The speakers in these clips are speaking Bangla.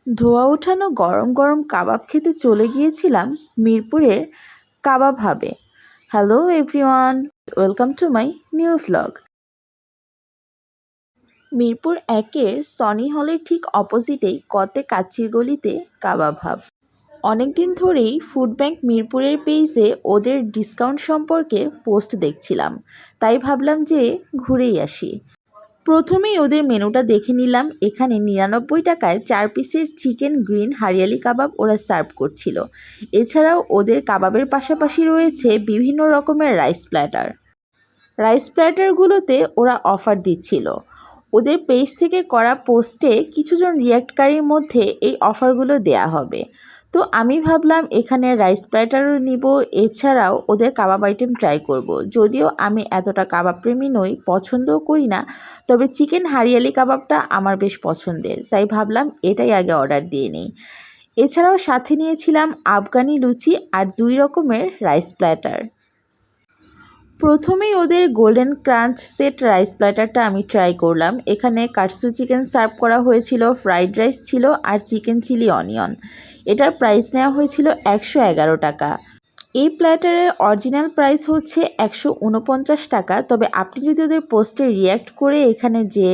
ধোয়া ওঠানো গরম গরম কাবাব খেতে চলে গিয়েছিলাম মিরপুরের কাবাব হাবে। Hello everyone, welcome to my new vlog. Mirpur একের সনি হলের ঠিক অপোজিটেই কতে কাচ্চির গলিতে কাবাব হাব। অনেকদিন ধরেই ফুড ব্যাংক মিরপুরের পেজে ওদের ডিসকাউন্ট সম্পর্কে পোস্ট দেখছিলাম, তাই ভাবলাম যে ঘুরেই আসি। প্রথমেই ওদের মেনুটা দেখে নিলাম। এখানে ৯৯ টাকায় 4 পিসের চিকেন গ্রিন হারিয়ালি কাবাব ওরা সার্ভ করছিল। এছাড়াও ওদের কাবাবের পাশাপাশি রয়েছে বিভিন্ন রকমের রাইস প্ল্যাটারগুলোতে ওরা অফার দিচ্ছিল। ওদের পেজ থেকে করা পোস্টে কিছুজন রিয়্যাক্টকারীর মধ্যে এই অফারগুলো দেয়া হবে। তো আমি ভাবলাম এখানে রাইস প্ল্যাটারও নিব, এছাড়াও ওদের কাবাব আইটেম ট্রাই করব। যদিও আমি এতটা কাবাব প্রেমী নই, পছন্দও করি না, তবে চিকেন হারিয়ালি কাবাবটা আমার বেশ পছন্দের, তাই ভাবলাম এটাই আগে অর্ডার দিয়ে নিই। এছাড়াও সাথে নিয়েছিলাম আফগানি লুচি আর 2 রকমের রাইস প্ল্যাটার। প্রথমেই ওদের গোল্ডেন ক্রাঞ্চ সেট রাইস প্ল্যাটারটা আমি ট্রাই করলাম। এখানে কাটসু চিকেন সার্ভ করা হয়েছিল, ফ্রাইড রাইস ছিল আর চিকেন চিলি অনিয়ন। এটার প্রাইস নেওয়া হয়েছিল 111 টাকা। এই প্ল্যাটারের অরিজিনাল প্রাইস হচ্ছে 149 টাকা, তবে আপনি যদি ওদের পোস্টে রিয়্যাক্ট করে এখানে যে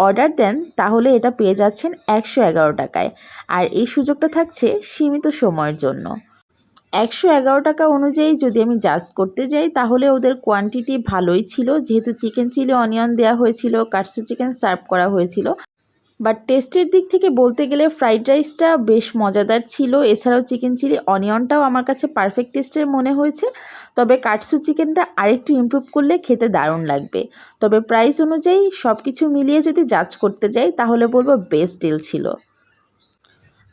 অর্ডার দেন তাহলে এটা পেয়ে যাচ্ছেন 111 টাকায়। আর এই সুযোগটা থাকছে সীমিত সময়ের জন্য। 111 টাকা অনুযায়ী যদি আমি জাজ করতে যাই তাহলে ওদের কোয়ান্টিটি ভালোই ছিল, যেহেতু চিকেন চিলি অনিয়ন দেওয়া হয়েছিল, কাটসু চিকেন সার্ভ করা হয়েছিল। বাট টেস্টের দিক থেকে বলতে গেলে ফ্রাইড রাইসটা বেশ মজাদার ছিল, এছাড়াও চিকেন চিলি অনিয়নটাও আমার কাছে পারফেক্ট টেস্টের মনে হয়েছে। তবে কাটসু চিকেনটা আরেকটু ইমপ্রুভ করলে খেতে দারুণ লাগবে। তবে প্রাইস অনুযায়ী সব কিছু মিলিয়ে যদি জাজ করতে যাই তাহলে বলবো বেস্ট ডিল ছিল।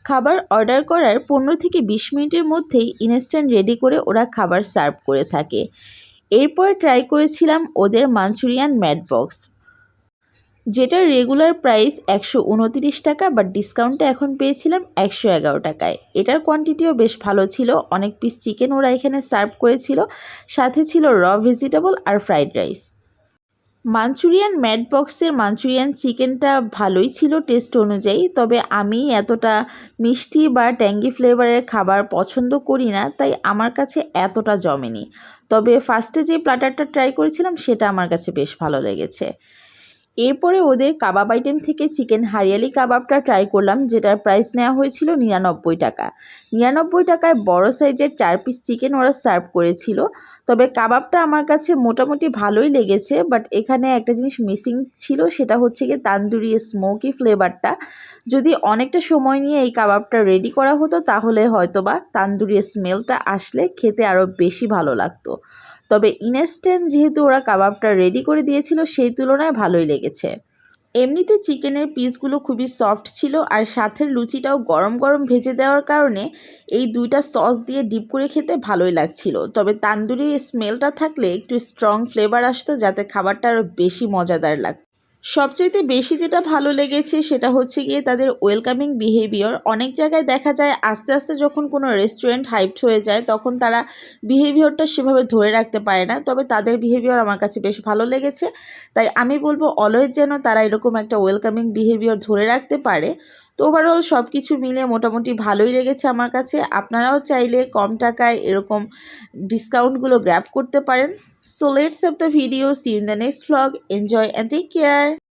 খাবার অর্ডার করার 15 থেকে 20 মিনিটের মধ্যেই ইনস্ট্যান্ট রেডি করে ওরা খাবার সার্ভ করে থাকে। এরপর ট্রাই করেছিলাম ওদের মাঞ্চুরিয়ান ম্যাট বক্স, যেটার রেগুলার প্রাইস 129 টাকা, বাট ডিসকাউন্টে এখন পেয়েছিলাম 111 টাকায়। এটার কোয়ান্টিটিও বেশ ভালো ছিল, অনেক পিস চিকেন ওরা এখানে সার্ভ করেছিল, সাথে ছিল র ভেজিটেবল আর ফ্রাইড রাইস। মাঞ্চুরিয়ান ম্যাট বক্সের মাঞ্চুরিয়ান চিকেনটা ভালোই ছিল টেস্ট অনুযায়ী, তবে আমি এতটা মিষ্টি বা ট্যাঙ্গি ফ্লেভারের খাবার পছন্দ করি না, তাই আমার কাছে এতটা জমেনি। তবে ফার্স্টে যে প্ল্যাটারটা ট্রাই করেছিলাম সেটা আমার কাছে বেশ ভালো লেগেছে। এরপরে ওদের কাবাব আইটেম থেকে চিকেন হারিয়ালি কাবাবটা ট্রাই করলাম, যেটার প্রাইস নেওয়া হয়েছিল 99 টাকা। 99 টাকায় বড় সাইজের 4 পিস চিকেন ওরা সার্ভ করেছিল। তবে কাবাবটা আমার কাছে মোটামুটি ভালোই লেগেছে, বাট এখানে একটা জিনিস মিসিং ছিল, সেটা হচ্ছে গিয়ে তান্দুরি স্মোকি ফ্লেভারটা। যদি অনেকটা সময় নিয়ে এই কাবাবটা রেডি করা হতো তাহলে হয়তোবা তান্দুরি স্মেলটা আসলে খেতে আরও বেশি ভালো লাগতো। তবে ইনস্ট্যান্ট যেহেতু ওরা কাবাবটা রেডি করে দিয়েছিল সেই তুলনায় ভালোই লেগেছে। এমনিতে চিকেনের পিসগুলো খুবই সফট ছিল, আর সাথের লুচিটাও গরম গরম ভেজে দেওয়ার কারণে এই দুইটা সস দিয়ে ডিপ করে খেতে ভালোই লাগছিল। তবে তান্দুরি স্মেলটা থাকলে একটু স্ট্রং ফ্লেভার আসতো, যাতে খাবারটা আরও বেশি মজাদার লাগতো। সবচাইতে বেশি যেটা ভালো লেগেছে সেটা হচ্ছে গিয়ে তাদের ওয়েলকামিং বিহেভিয়ার। অনেক জায়গায় দেখা যায় আস্তে আস্তে যখন কোনো রেস্টুরেন্ট হাইপড হয়ে যায় তখন তারা বিহেভিয়ারটা সেভাবে ধরে রাখতে পারে না, তবে তাদের বিহেভিয়ার আমার কাছে বেশ ভালো লেগেছে। তাই আমি বলবো অলওয়েজ যেন তারা এরকম একটা ওয়েলকামিং বিহেভিয়ার ধরে রাখতে পারে। তো ওভারঅল সব কিছু মিলে মোটামুটি ভালোই লেগেছে আমার কাছে। আপনারাও চাইলে কম টাকায় এরকম ডিসকাউন্টগুলো গ্র্যাব করতে পারেন। So let's have the video. See you in the next vlog. Enjoy and take care.